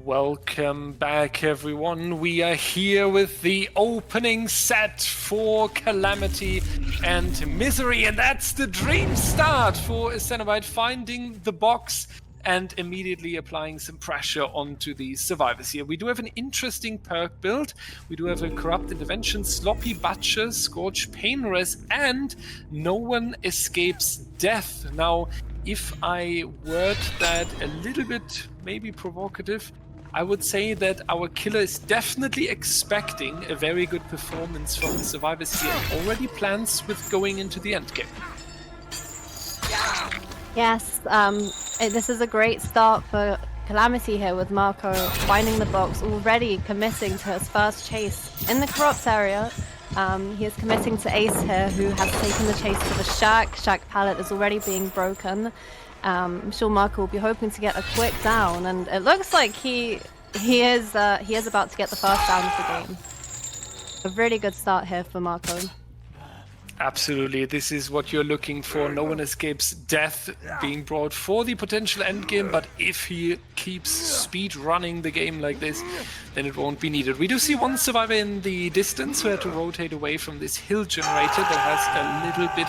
Welcome back, everyone. We are here with the opening set for Calamity and Misery, and that's the dream start for Cenobite, finding the box and immediately applying some pressure onto the survivors here. We do have an interesting perk build. We do have a Corrupt Intervention, Sloppy Butcher, Scorch Painless, and No One Escapes Death. Now, if I word that a little bit maybe provocative, I would say that our killer is definitely expecting a very good performance from the survivors here and already plans with going into the end game. Yes, this is a great start for Calamity here with Marco finding the box, already committing to his first chase in the Corrupt area. He is committing to Ace here, who has taken the chase to the Shack. Shack pallet is already being broken. I'm sure Marco will be hoping to get a quick down, and it looks like he is about to get the first down of the game. A really good start here for Marco. Absolutely, this is what you're looking for. No One Escapes Death being brought for the potential endgame, but if he keeps speed running the game like this, then it won't be needed. We do see one survivor in the distance who had to rotate away from this hill generator that has a little bit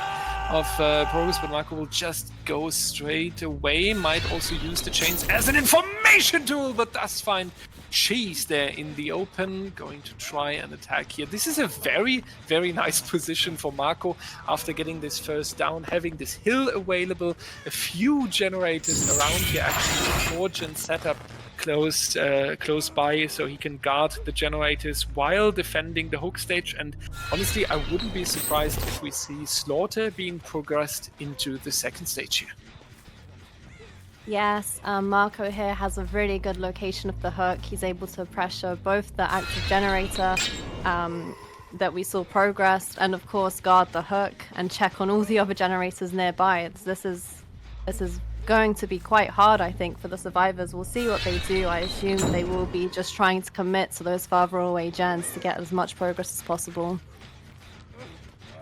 of progress, but Marco will just go straight away. Might also use the chains as an information tool, but that's fine. Cheese there in the open, going to try and attack here. This is a very, very nice position for Marco after getting this first down, having this hill available, a few generators around here actually, forge and setup close by, so he can guard the generators while defending the hook stage. And honestly, I wouldn't be surprised if we see Slaughter being progressed into the second stage here. Yes, Marco here has a really good location of the hook. He's able to pressure both the active generator that we saw progressed, and of course guard the hook and check on all the other generators nearby. This is going to be quite hard, I think, for the survivors. We'll see what they do. I assume they will be just trying to commit to those farther away gens to get as much progress as possible.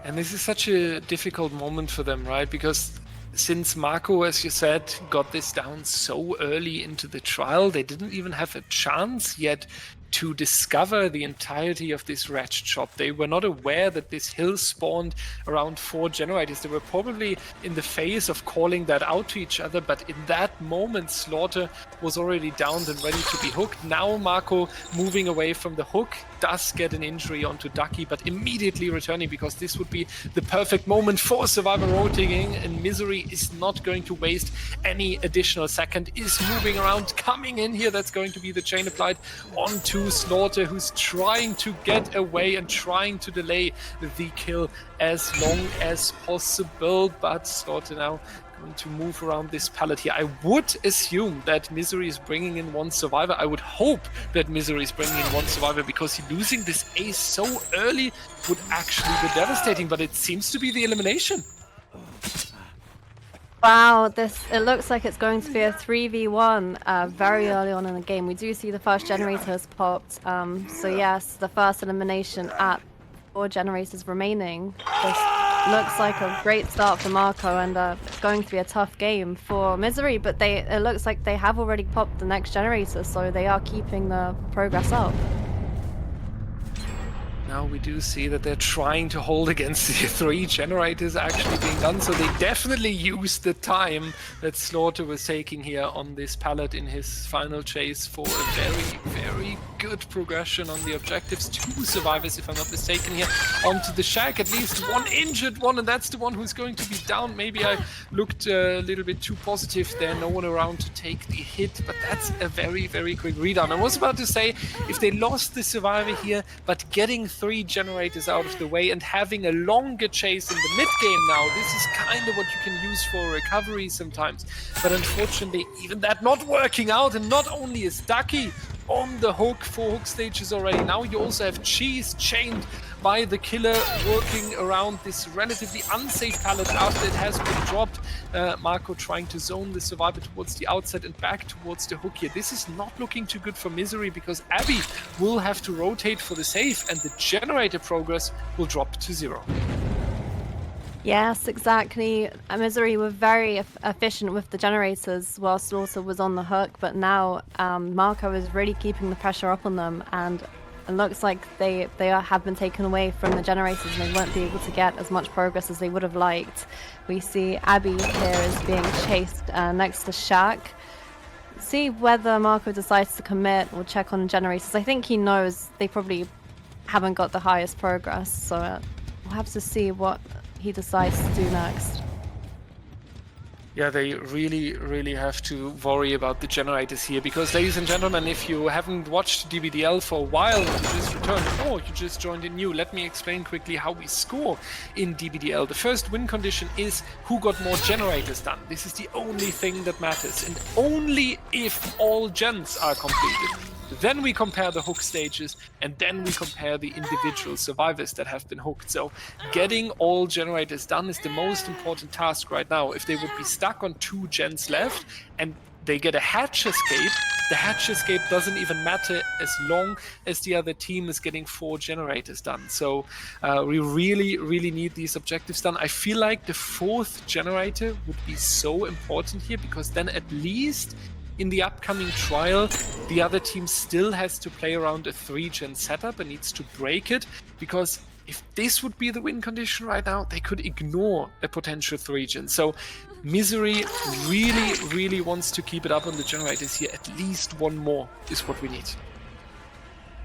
And this is such a difficult moment for them, right? Because since Marco, as you said, got this down so early into the trial, they didn't even have a chance yet to discover the entirety of this ratchet shop. They were not aware that this hill spawned around 4 generators. They were probably in the phase of calling that out to each other, but in that moment, Slaughter was already downed and ready to be hooked. Now Marco, moving away from the hook, does get an injury onto Ducky, but immediately returning, because this would be the perfect moment for survivor rotating, and Misery is not going to waste any additional second, is moving around, coming in here. That's going to be the chain applied onto Slaughter, who's trying to get away and trying to delay the kill as long as possible. But Slaughter now going to move around this pallet here. I would assume that Misery is bringing in one survivor. I would hope that Misery is bringing in one survivor, because losing this ace so early would actually be devastating, but it seems to be the elimination. Wow, it looks like it's going to be a 3v1 very early on in the game. We do see the first generators popped. So yes, the first elimination at 4 generators remaining. This looks like a great start for Marco, and it's going to be a tough game for Misery, but it looks like they have already popped the next generator, so they are keeping the progress up. Now we do see that they're trying to hold against the 3 generators actually being done, so they definitely used the time that Slaughter was taking here on this pallet in his final chase for a very, very good progression on the objectives. 2 survivors, if I'm not mistaken, here onto the Shack. At least one injured one, and that's the one who's going to be down. Maybe I looked a little bit too positive there. No one around to take the hit, but that's a very, very quick readout. I was about to say, if they lost the survivor here, but getting 3 generators out of the way and having a longer chase in the mid game now, this is kind of what you can use for recovery sometimes. But unfortunately, even that not working out, and not only is Ducky on the hook, 4 hook stages already. Now you also have Cheese chained by the killer, working around this relatively unsafe pallet after it has been dropped. Marco trying to zone the survivor towards the outside and back towards the hook here. This is not looking too good for Misery, because Abby will have to rotate for the save, and the generator progress will drop to 0. Yes, exactly. Misery were very efficient with the generators whilst also was on the hook, but now Marco is really keeping the pressure up on them, and it looks like have been taken away from the generators and they won't be able to get as much progress as they would have liked. We see Abby here is being chased next to Shaq. See whether Marco decides to commit or check on generators. I think he knows they probably haven't got the highest progress, so we'll have to see what he decides to do next. Yeah, they really have to worry about the generators here, because, ladies and gentlemen, if you haven't watched DBDL for a while, you just returned, or you just joined in new, let me explain quickly how we score in DBDL. The first win condition is who got more generators done. This is the only thing that matters, and only if all gens are completed. Then we compare the hook stages, and then we compare the individual survivors that have been hooked. So getting all generators done is the most important task right now. If they would be stuck on 2 gens left and they get a hatch escape, the hatch escape doesn't even matter as long as the other team is getting 4 generators done. So we really need these objectives done. I feel like the 4th generator would be so important here, because then at least in the upcoming trial, the other team still has to play around a 3-gen setup and needs to break it, because if this would be the win condition right now, they could ignore a potential 3-gen. So Misery really wants to keep it up on the generators here. At least 1 more is what we need.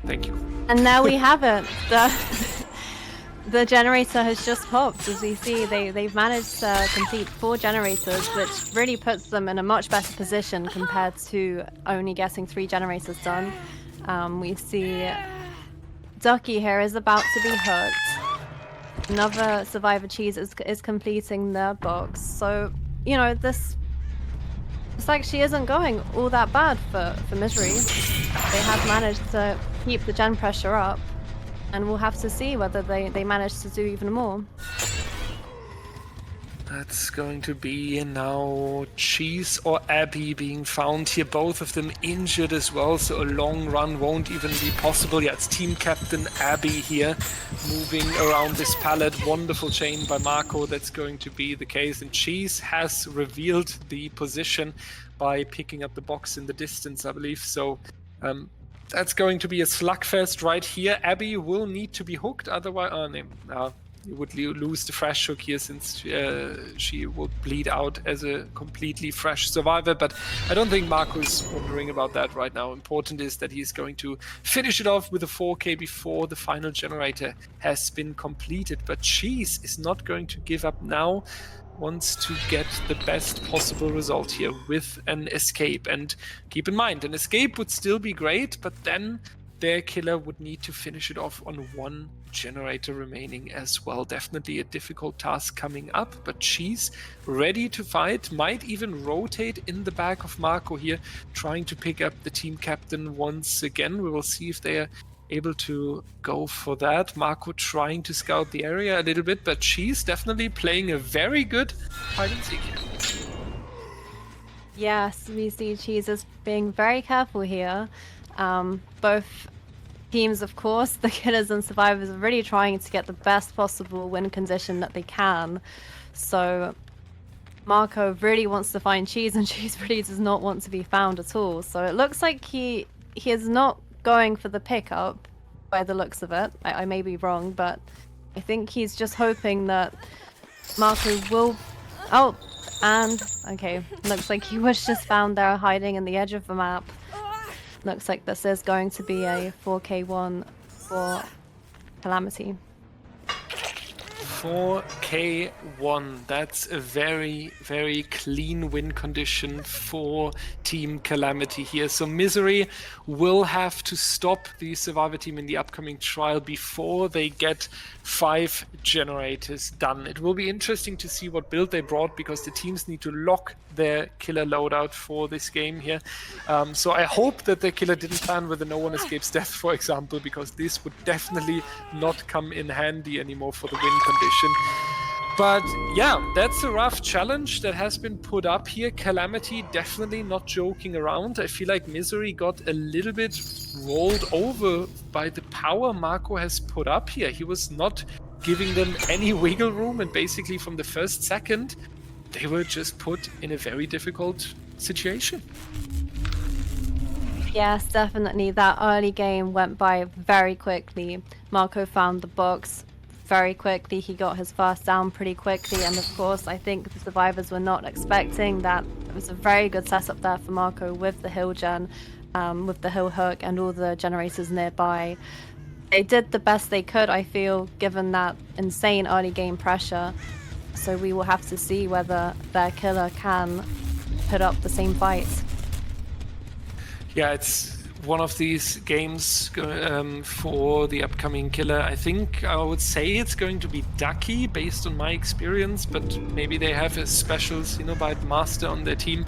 Thank you. And now we have it. The generator has just popped. As we see, they've managed to complete 4 generators, which really puts them in a much better position compared to only getting 3 generators done. We see Ducky here is about to be hooked. Another survivor cheese is completing their box. So, you know, it's like she isn't going all that bad for Misery. They have managed to keep the gen pressure up. And we'll have to see whether they manage to do even more. That's going to be now Cheese or Abby being found here. Both of them injured as well, so a long run won't even be possible. Yeah, it's team captain Abby here moving around this pallet. Wonderful chain by Marco. That's going to be the case. And Cheese has revealed the position by picking up the box in the distance, I believe. So that's going to be a slugfest right here. Abby will need to be hooked, otherwise you would lose the fresh hook here, since she will bleed out as a completely fresh survivor. But I don't think Marco is wondering about that right now. Important is that he's going to finish it off with a 4K before the final generator has been completed. But Cheese is not going to give up now. Wants to get the best possible result here with an escape. And keep in mind, an escape would still be great, but then their killer would need to finish it off on 1 generator remaining as well. Definitely a difficult task coming up, but Cheese ready to fight, might even rotate in the back of Marco here, trying to pick up the team captain once again. We will see if they are able to go for that. Marco trying to scout the area a little bit, but she's definitely playing a very good hide and seek here. Yes, we see Cheese is being very careful here. Both teams, of course, the killers and survivors, are really trying to get the best possible win condition that they can. So Marco really wants to find Cheese, and Cheese really does not want to be found at all. So it looks like he is not going for the pickup by the looks of it. I may be wrong, but I think he's just hoping that Marco will... Oh, and okay, looks like he was just found there hiding in the edge of the map. Looks like this is going to be a 4K1 for Calamity. 4K1, that's a very clean win condition for Team Calamity here. So Misery will have to stop the survivor team in the upcoming trial before they get 5 generators done. It will be interesting to see what build they brought, because the teams need to lock their killer loadout for this game here. So I hope that the killer didn't plan with a no one escapes death, for example, because this would definitely not come in handy anymore for the win condition. But yeah, that's a rough challenge that has been put up here. Calamity definitely not joking around. I feel like Misery got a little bit rolled over by the power Marco has put up here. He was not giving them any wiggle room, and basically from the first second, they were just put in a very difficult situation. Yes, definitely. That early game went by very quickly. Marco found the box very quickly. He got his first down pretty quickly. And of course, I think the survivors were not expecting that. It was a very good setup there for Marco with the hill gen, with the hill hook and all the generators nearby. They did the best they could, I feel, given that insane early game pressure. So we will have to see whether their killer can put up the same fight. Yeah, it's one of these games for the upcoming killer. I think I would say it's going to be Ducky based on my experience, but maybe they have a special Cenobite master on their team.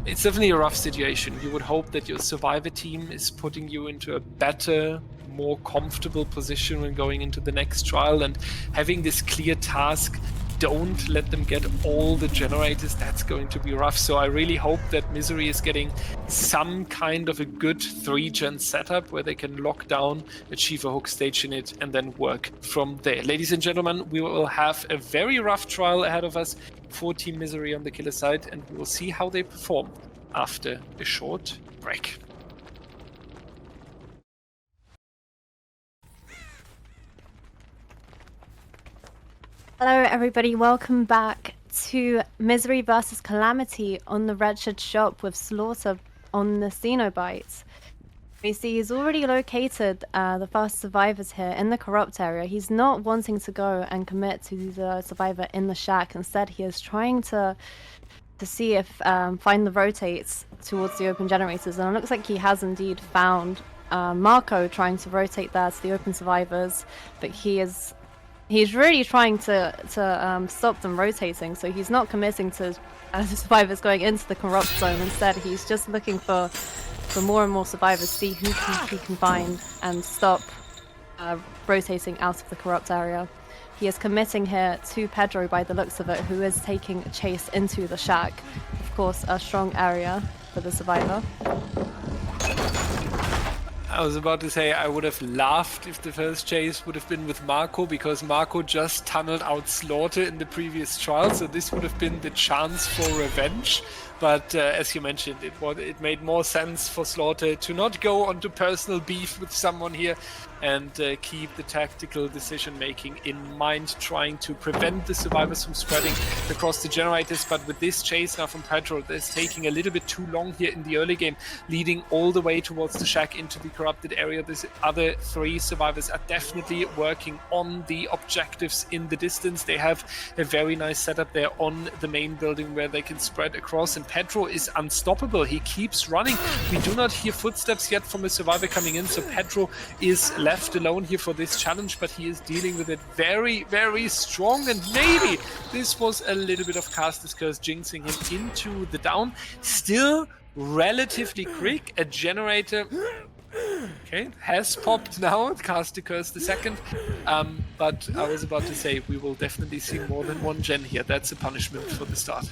It's definitely a rough situation. You would hope that your survivor team is putting you into a better, more comfortable position when going into the next trial, and having this clear task. Don't let them get all the generators. That's going to be rough. So I really hope that Misery is getting some kind of a good 3-gen setup where they can lock down, achieve a hook stage in it, and then work from there. Ladies and gentlemen, we will have a very rough trial ahead of us for Team Misery on the killer side, and we will see how they perform after a short break. Hello everybody, welcome back to Misery versus Calamity on the Wretched Shop with Slaughter on the Cenobite. We see he's already located the first survivors here in the corrupt area. He's not wanting to go and commit to the survivor in the shack. Instead, he is trying to see if find the rotates towards the open generators, and it looks like he has indeed found Marco trying to rotate there to the open survivors, but he's really trying to stop them rotating, so he's not committing to the survivors going into the corrupt zone. Instead, he's just looking for more and more survivors, see who he can find and stop rotating out of the corrupt area. He is committing here to Pedro by the looks of it, who is taking a chase into the shack. Of course, a strong area for the survivor. I was about to say I would have laughed if the first chase would have been with Marco, because Marco just tunneled out Slaughter in the previous trial, so this would have been the chance for revenge. But as you mentioned, it made more sense for Slaughter to not go onto personal beef with someone here and keep the tactical decision-making in mind, trying to prevent the survivors from spreading across the generators. But with this chase now from Pedro, that's taking a little bit too long here in the early game, leading all the way towards the shack into the corrupted area. The other 3 survivors are definitely working on the objectives in the distance. They have a very nice setup there on the main building where they can spread across, and Pedro is unstoppable. He keeps running. We do not hear footsteps yet from a survivor coming in, so Pedro is left alone here for this challenge, but he is dealing with it very, very strong, and maybe this was a little bit of Caster's Curse jinxing him into the down. Still relatively quick. A generator has popped now, Caster Curse the second, but I was about to say we will definitely see more than one gen here. That's a punishment for the start.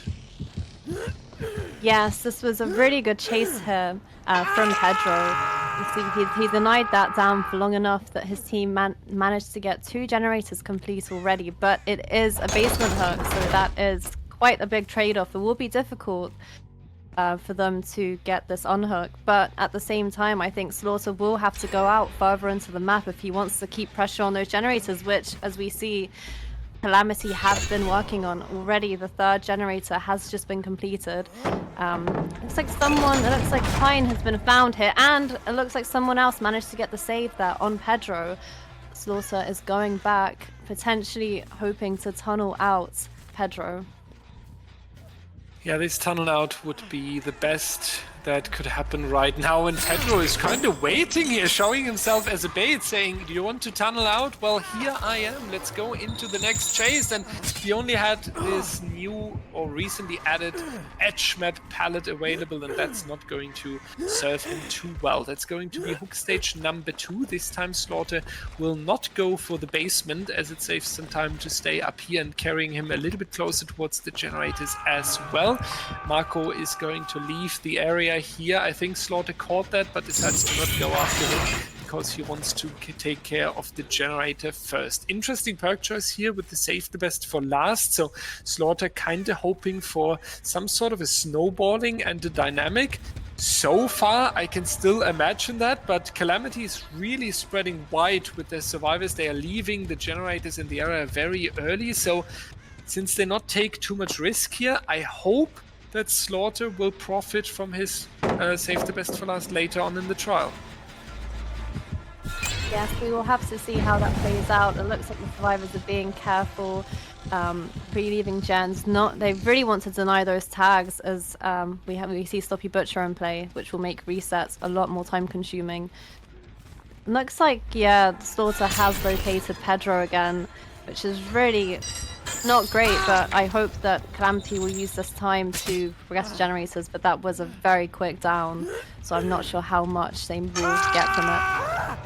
Yes, this was a really good chase here from Pedro. You see, he denied that down for long enough that his team managed to get 2 generators complete already, but it is a basement hook, so that is quite a big trade-off. It will be difficult for them to get this unhook, but at the same time, I think Slaughter will have to go out further into the map if he wants to keep pressure on those generators, which, as we see, Calamity have been working on already. The 3rd generator has just been completed. It looks like Pine has been found here, and it looks like someone else managed to get the save there on Pedro. Slaughter is going back, potentially hoping to tunnel out Pedro. Yeah, this tunnel out would be the best that could happen right now, and Pedro is kind of waiting here, showing himself as a bait, saying, do you want to tunnel out? Well, here I am, let's go into the next chase. And he only had this new or recently added edge mat palette available, and that's not going to serve him too well. That's going to be hook stage number 2. This time Slaughter will not go for the basement, as it saves some time to stay up here and carrying him a little bit closer towards the generators as well. Marco is going to leave the area here. I think Slaughter caught that, but decides to not go after him. because he wants to take care of the generator first. Interesting perk choice here with the save the best for last. So Slaughter kind of hoping for some sort of a snowballing and a dynamic. So far, I can still imagine that, but Calamity is really spreading wide with their survivors. They are leaving the generators in the area very early, so since they not take too much risk here, I hope that Slaughter will profit from his save the best for last later on in the trial. Yes, we will have to see how that plays out. It looks like the survivors are being careful, pre-leaving gens. They really want to deny those tags, as we see Sloppy Butcher in play, which will make resets a lot more time-consuming. Looks like, yeah, Slaughter has located Pedro again, which is really not great, but I hope that Calamity will use this time to progress the generators, but that was a very quick down, so I'm not sure how much they will get from it.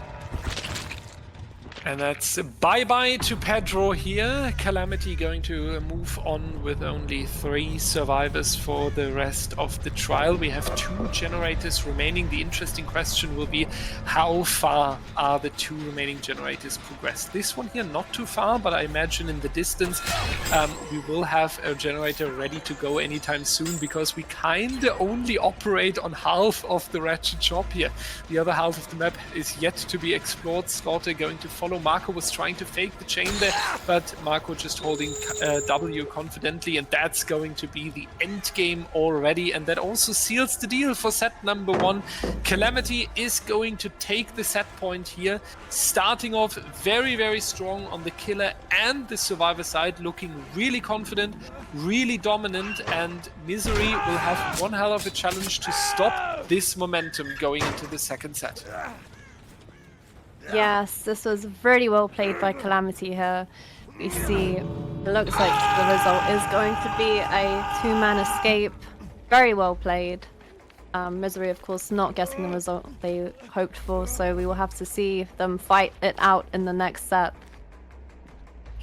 And that's bye-bye to Pedro here. Calamity going to move on with only 3 survivors for the rest of the trial. We have 2 generators remaining. The interesting question will be, how far are the 2 remaining generators progressed? This one here not too far, but I imagine in the distance we will have a generator ready to go anytime soon, because we kind of only operate on half of the ratchet job here. The other half of the map is yet to be explored. Slaughter going to follow. Marco was trying to fake the chain there, but Marco just holding W confidently, and that's going to be the end game already, and that also seals the deal for set number 1. Calamity is going to take the set point here, starting off very, very strong on the killer and the survivor side, looking really confident, really dominant, and Misery will have one hell of a challenge to stop this momentum going into the second set. Yes, this was really well played by Calamity here. We see, it looks like the result is going to be a 2-man escape. Very well played. Misery, of course, not getting the result they hoped for, so we will have to see them fight it out in the next set.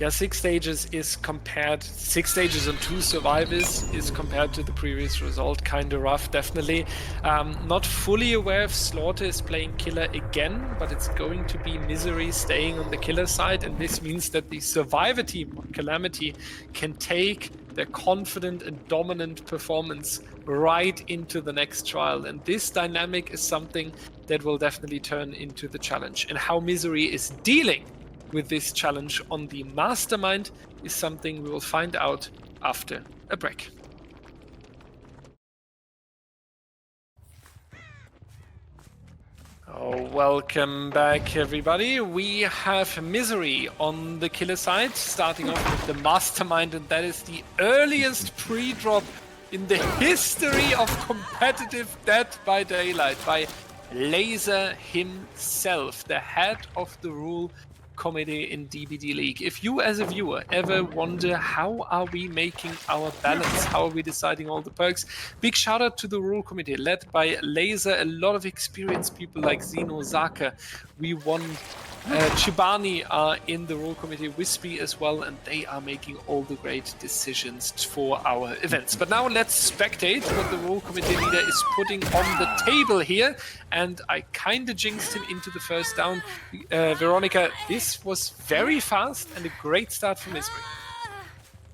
Yeah, 6 stages and 2 survivors is compared to the previous result kind of rough, definitely. Not fully aware if Slaughter is playing killer again, but it's going to be Misery staying on the killer side, and this means that the survivor team, Calamity, can take their confident and dominant performance right into the next trial. And this dynamic is something that will definitely turn into the challenge. And how Misery is dealing with this challenge on the Mastermind is something we will find out after a break. Oh, welcome back, everybody. We have Misery on the killer side, starting off with the Mastermind, and that is the earliest pre-drop in the history of competitive Dead by Daylight by Laser himself, the head of the rule committee in DBDLeague. If you as a viewer ever wonder how are we making our balance, how are we deciding all the perks, big shout out to the rule committee led by Laser, a lot of experienced people like Zeno, Zaka. We won Chibani are in the rule committee, Wispy as well, and they are making all the great decisions for our events. But now let's spectate what the rule committee leader is putting on the table here, and I kind of jinxed him into the first down. Weronika, this was very fast and a great start for Misery.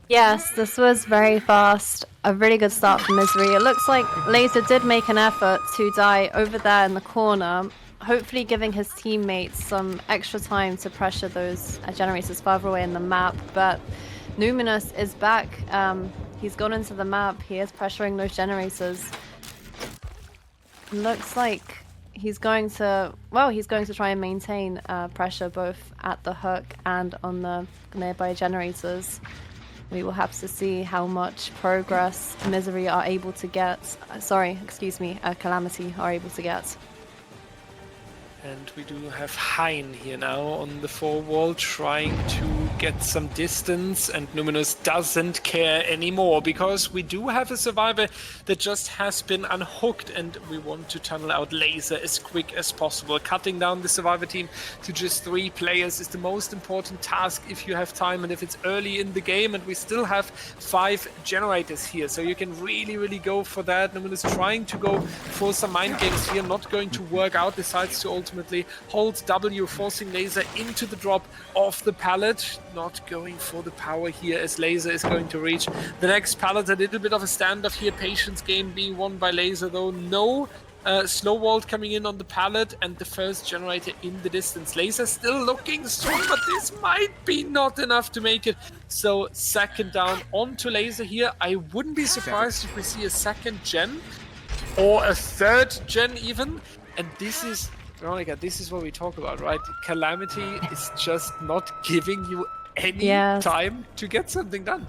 Yes, this was very fast. A really good start for Misery. It looks like Laser did make an effort to die over there in the corner, hopefully giving his teammates some extra time to pressure those generators farther away in the map. But Numinous is back. He's gone into the map. He is pressuring those generators. Looks like he's going to try and maintain pressure both at the hook and on the nearby generators. We will have to see how much progress Misery are able to get. Calamity are able to get. And we do have Hein here now on the 4 wall trying to get some distance, and Numinous doesn't care anymore because we do have a survivor that just has been unhooked, and we want to tunnel out Laser as quick as possible. Cutting down the survivor team to just 3 players is the most important task if you have time and if it's early in the game, and we still have 5 generators here, so you can really go for that. Numinous trying to go for some mind games here, not going to work out, decides to ultimately hold W, forcing Laser into the drop of the pallet, not going for the power here as Laser is going to reach the next pallet. A little bit of a standoff here, patience game being won by Laser though. No slow walled coming in on the pallet, and the first generator in the distance. Laser still looking strong, but this might be not enough to make it. So second down onto Laser here. I wouldn't be surprised if we see a second gen or a third gen even. And this is, Weronika, this is what we talk about, right? Calamity is just not giving you any time to get something done.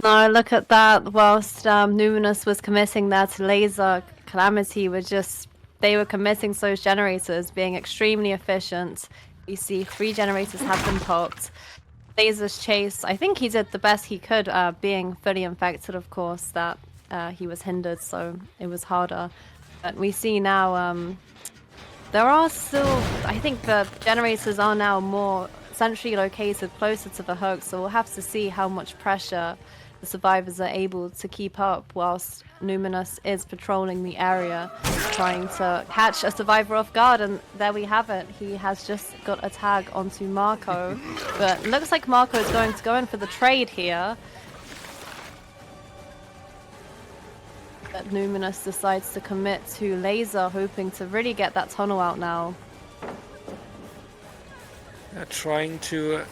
No, look at that. Whilst Numinous was committing there to Laser, Calamity were they were committing to those generators, being extremely efficient. You see 3 generators have been popped. Laser's chase, I think he did the best he could, being fully infected, of course, that he was hindered, so it was harder. But we see now there are still, I think the generators are now more centrally located, closer to the hook, so we'll have to see how much pressure the survivors are able to keep up whilst Numinous is patrolling the area, trying to catch a survivor off guard. And there we have it. He has just got a tag onto Marco, but looks like Marco is going to go in for the trade here. But Numinous decides to commit to Laser, hoping to really get that tunnel out now. Trying to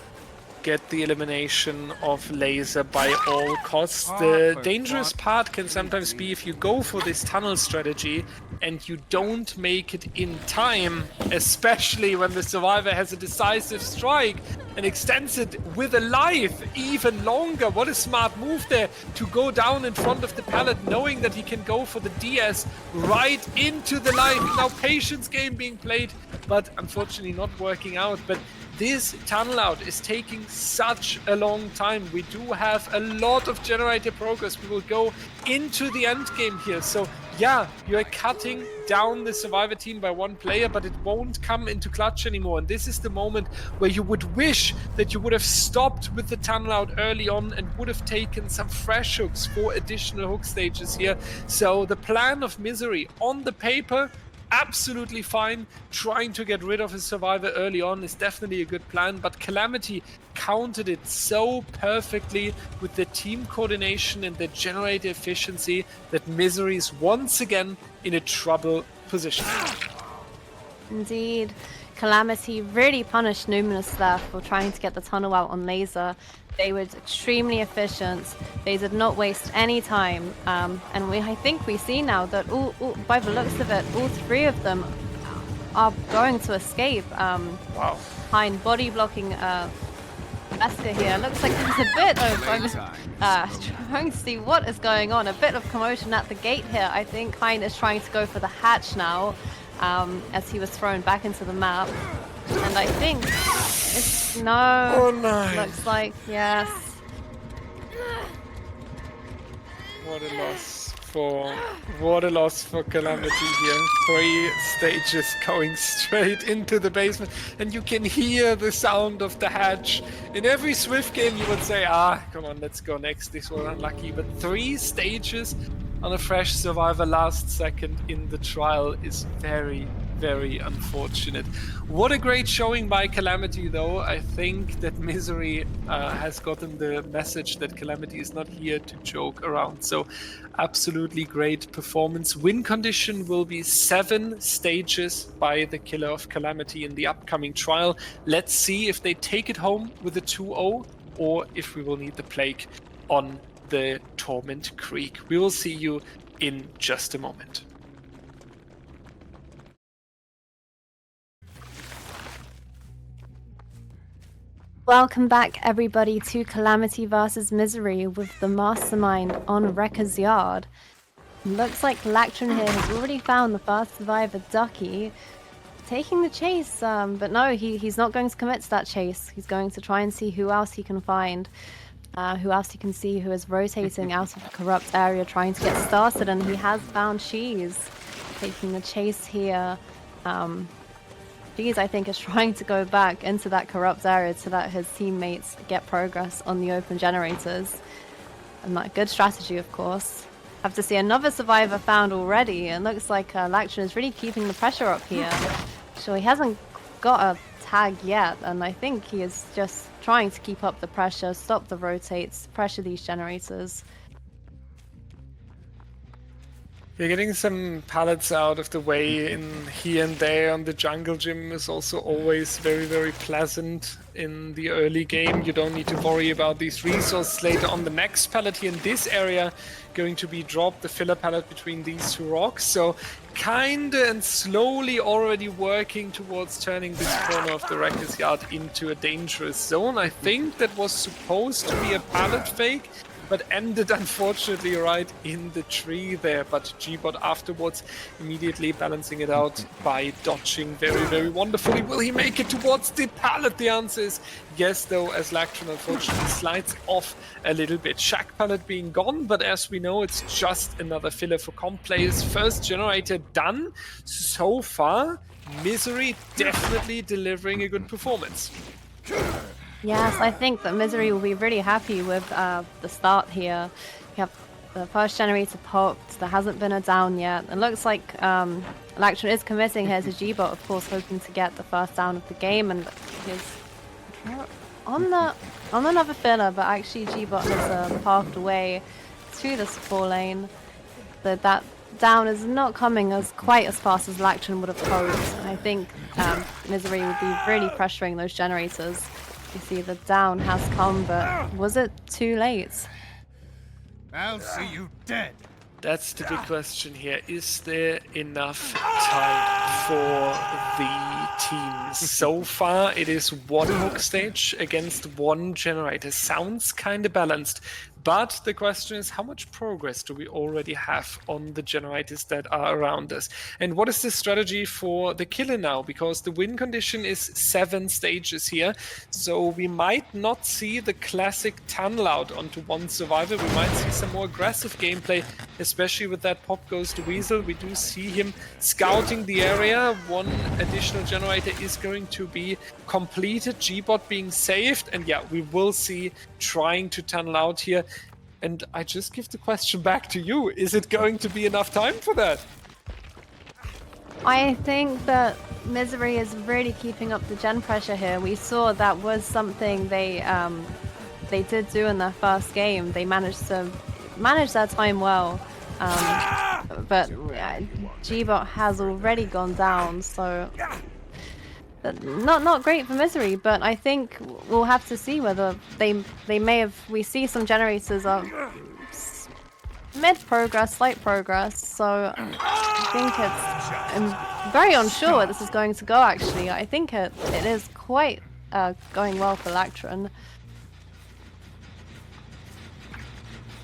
get the elimination of Laser by all costs. The dangerous part can sometimes be if you go for this tunnel strategy and you don't make it in time, especially when the survivor has a decisive strike and extends it with a life even longer. What a smart move there to go down in front of the pallet, knowing that he can go for the DS right into the life. Now patience game being played, but unfortunately not working out. But this tunnel out is taking such a long time. We do have a lot of generator progress. We will go into the end game here. So yeah, you're cutting down the survivor team by 1 player, but it won't come into clutch anymore. And this is the moment where you would wish that you would have stopped with the tunnel out early on and would have taken some fresh hooks for additional hook stages here. So the plan of Misery on the paper, absolutely fine. Trying to get rid of his survivor early on is definitely a good plan, but Calamity countered it so perfectly with the team coordination and the generator efficiency that Misery is once again in a trouble position. Indeed. Calamity really punished Numinous there for trying to get the tunnel out on Laser. They were extremely efficient. They did not waste any time. And I think we see now that, by the looks of it, all 3 of them are going to escape. Wow. Hein body blocking Wesker here. Looks like there's a bit of trying to see what is going on. A bit of commotion at the gate here. I think Hein is trying to go for the hatch now, as he was thrown back into the map. And I think it's no. Oh no. Looks like yes. What a loss for Calamity here. 3 stages going straight into the basement, and you can hear the sound of the hatch. In every Swift game you would say, come on, let's go next, this was unlucky, but 3 stages on a fresh survivor last second in the trial is very, very unfortunate. What a great showing by Calamity though. I think that Misery has gotten the message that Calamity is not here to joke around. So absolutely great performance. Win condition will be 7 stages by the killer of Calamity in the upcoming trial. Let's see if they take it home with a 2-0 or if we will need the Plague on the Torment Creek. We will see you in just a moment. Welcome back everybody to Calamity vs Misery with the Mastermind on Wrecker's Yard. Looks like Lactron here has already found the first survivor, Ducky. taking the chase, but no, he's not going to commit to that chase. He's going to try and see who else he can find, who else he can see who is rotating out of the corrupt area, trying to get started, and he has found Cheese, taking the chase here. Cheese, I think, is trying to go back into that corrupt area so that his teammates get progress on the open generators. And that good strategy, of course. Have to see another survivor found already. It looks like Lactron is really keeping the pressure up here. Sure, he hasn't got a tag yet, and I think he is just trying to keep up the pressure, stop the rotates, pressure these generators. You're getting some pallets out of the way in here and there on the jungle gym is also always very, very pleasant in the early game. You don't need to worry about these resources later on. The next pallet here in this area going to be dropped, the filler pallet between these two rocks. So kinda and slowly already working towards turning this corner of the Wrecker's Yard into a dangerous zone. I think that was supposed to be a pallet fake, but ended unfortunately right in the tree there. But G-Bot afterwards immediately balancing it out by dodging very, very wonderfully. Will he make it towards the pallet? The answer is yes, though, as Lactron unfortunately slides off a little bit. Shack pallet being gone, but as we know, it's just another filler for comp players. First generator done so far. Misery definitely delivering a good performance. Yes, I think that Misery will be really happy with the start here. We have the first generator popped, there hasn't been a down yet. It looks like Lactron is committing here to G-Bot, of course, hoping to get the first down of the game, and he's on another filler, but actually G-Bot has pathed away to the support lane. So that down is not coming quite as fast as Lactron would have hoped. I think Misery will be really pressuring those generators. You see the down has come, but was it too late? I'll see you dead. That's the big question here. Is there enough time for the teams? So far, it is one hook stage against one generator. Sounds kind of balanced. But the question is, how much progress do we already have on the generators that are around us? And what is the strategy for the killer now? Because the win condition is 7 stages here. So we might not see the classic tunnel out onto one survivor. We might see some more aggressive gameplay, especially with that pop goes to Weasel. We do see him scouting the area. One additional generator is going to be completed. G-Bot being saved. And yeah, we will see trying to tunnel out here. And I just give the question back to you. Is it going to be enough time for that? I think that Misery is really keeping up the gen pressure here. We saw that was something they did do in their first game. They managed to manage their time well. But G-Bot has already gone down, so not great for Misery, but I think we'll have to see whether they may have. We see some generators are mid progress, slight progress, so I think I'm very unsure where this is going to go. Actually, I think it is quite going well for Lactron.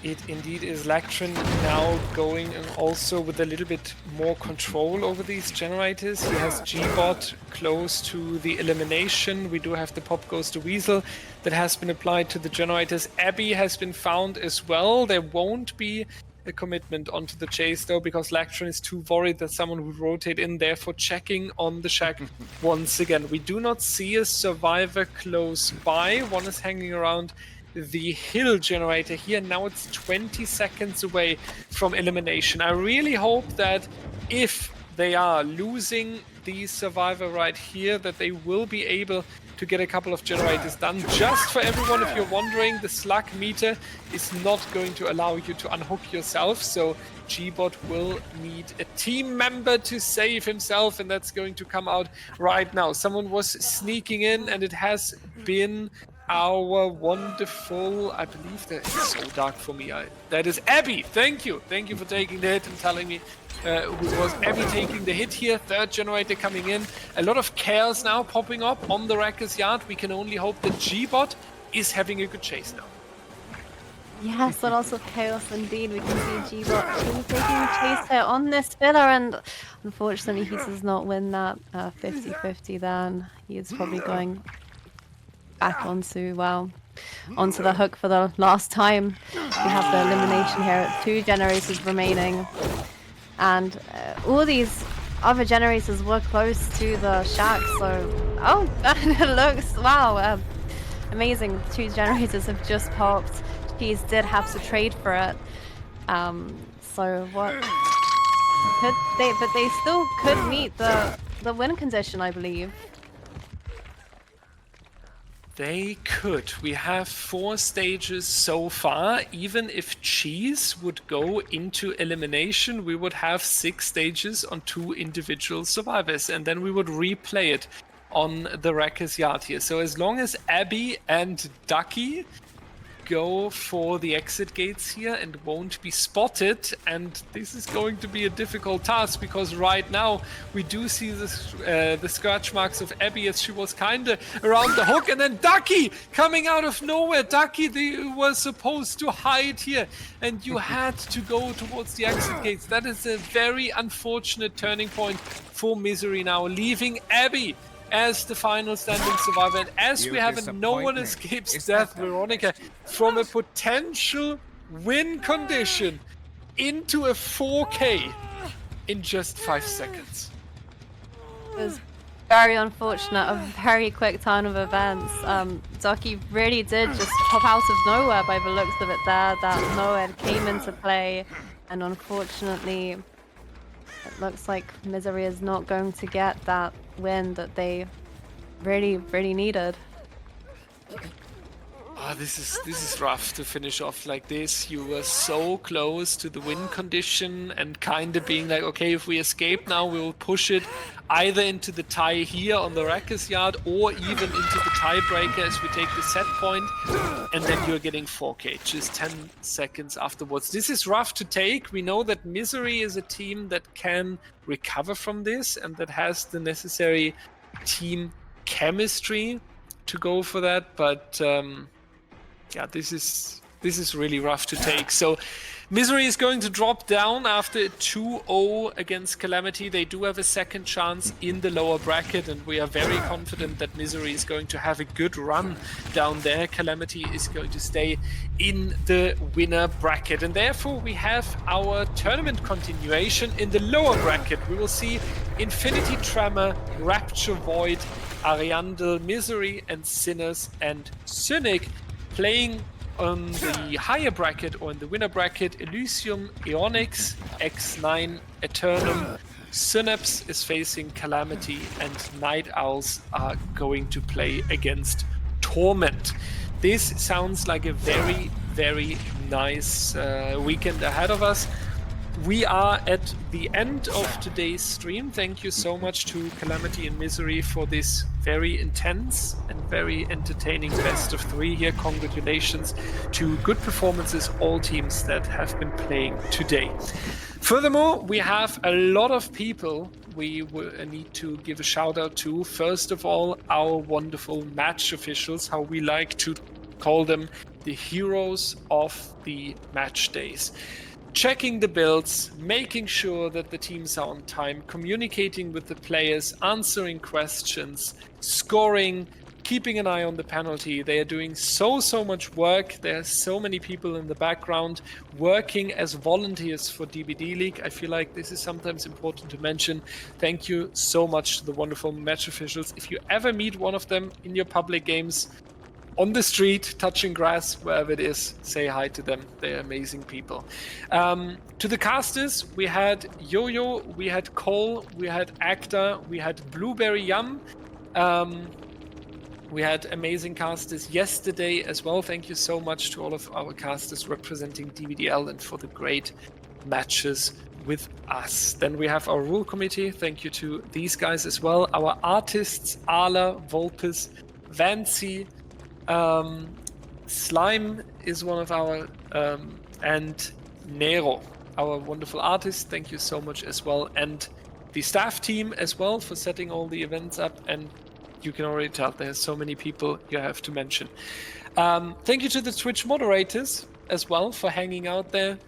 It indeed is. Lactron now going also with a little bit more control over these generators. He has G-Bot close to the elimination. We do have the pop goes to Weasel that has been applied to the generators. Abby has been found as well. There won't be a commitment onto the chase though, because Lactron is too worried that someone would rotate in, therefore checking on the shack once again. We do not see a survivor close by. One is hanging around the hill generator here. Now it's 20 seconds away from elimination. I really hope that if they are losing the survivor right here, that they will be able to get a couple of generators done. Just for everyone, if you're wondering, the slug meter is not going to allow you to unhook yourself, so G-Bot will need a team member to save himself, and that's going to come out right now. Someone was sneaking in, and it has been our wonderful, I believe that is so dark for me. That is Abby. Thank you for taking the hit and telling me who was Abby taking the hit here. Third generator coming in. A lot of chaos now popping up on the Wrecker's Yard. We can only hope that G-Bot is having a good chase now. Yes, and also chaos indeed. We can see G-Bot really taking chase here on this filler, and unfortunately he does not win that 50-50 then. He is probably going back onto, well, onto the hook for the last time. We have the elimination here. 2 generators remaining. And all these other generators were close to the shack, so... Oh, it looks... Wow, amazing. 2 generators have just popped. Cheese did have to trade for it. So what... But they still could meet the win condition, I believe. They could. We have 4 stages so far. Even if Cheese would go into elimination, we would have 6 stages on 2 individual survivors, and then we would replay it on the Wrecker's Yard here. So as long as Abby and Ducky go for the exit gates here and won't be spotted, and this is going to be a difficult task because right now we do see the scratch marks of Abby as she was kind of around the hook, and then Ducky coming out of nowhere. Ducky, they were supposed to hide here and you had to go towards the exit gates. That is a very unfortunate turning point for Misery now, leaving Abby as the final standing survivor. And as we have a no one escapes death, Weronika, from a potential win condition into a 4K in just 5 seconds. It was very unfortunate, a very quick turn of events. Ducky really did just pop out of nowhere by the looks of it there. That nowhere came into play, and unfortunately it looks like Misery is not going to get that win that they really needed. Oh, this is rough to finish off like this. You were so close to the win condition and kind of being like, okay, if we escape now, we will push it either into the tie here on the Wrecker's Yard or even into the tiebreaker as we take the set point, and then you're getting 4K just 10 seconds afterwards. This is rough to take. We know that Misery is a team that can recover from this and that has the necessary team chemistry to go for that, but yeah, this is really rough to take. So Misery is going to drop down after a 2-0 against Calamity. They do have a second chance in the lower bracket, and we are very confident that Misery is going to have a good run down there. Calamity is going to stay in the winner bracket, and therefore we have our tournament continuation in the lower bracket. We will see Infinity Tremor, Rapture Void, Ariandel, Misery, and Sinners and Cynic playing on the higher bracket or in the winner bracket. Elysium, Eonix, X9, Eternum, Synapse is facing Calamity, and Night Owls are going to play against Torment. This sounds like a very nice weekend ahead of us. We are at the end of today's stream. Thank you so much to Calamity and Misery for this very intense and very entertaining best of 3 here. Congratulations to good performances, all teams that have been playing today. Furthermore, we have a lot of people we need to give a shout out to. First of all, our wonderful match officials, how we like to call them, the heroes of the match days. Checking the builds, making sure that the teams are on time, communicating with the players, answering questions, scoring, keeping an eye on the penalty. They are doing so much work. There are so many people in the background working as volunteers for DBDLeague. I feel like this is sometimes important to mention. Thank you so much to the wonderful match officials. If you ever meet one of them in your public games, on the street, touching grass, wherever it is, say hi to them. They're amazing people. To the casters, we had Yo-Yo, we had Cole, we had Acta, we had Blueberry Yum. We had amazing casters yesterday as well. Thank you so much to all of our casters representing DBDL and for the great matches with us. Then we have our rule committee. Thank you to these guys as well. Our artists, Ala, Volpes, Vancy, Slime is one of our, and Nero, our wonderful artist. Thank you so much as well. And the staff team as well for setting all the events up. And you can already tell there's so many people you have to mention. Thank you to the Twitch moderators as well for hanging out there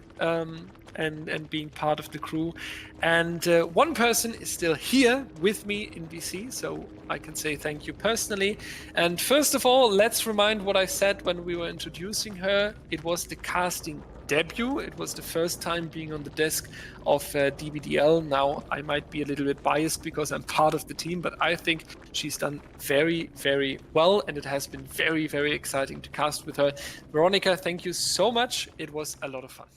and being part of the crew. And one person is still here with me in VC, so I can say thank you personally. And first of all, let's remind what I said when we were introducing her. It was the casting debut. It was the first time being on the desk of DBDL. Now, I might be a little bit biased because I'm part of the team, but I think she's done very, very well, and it has been very, very exciting to cast with her. Weronika, thank you so much. It was a lot of fun.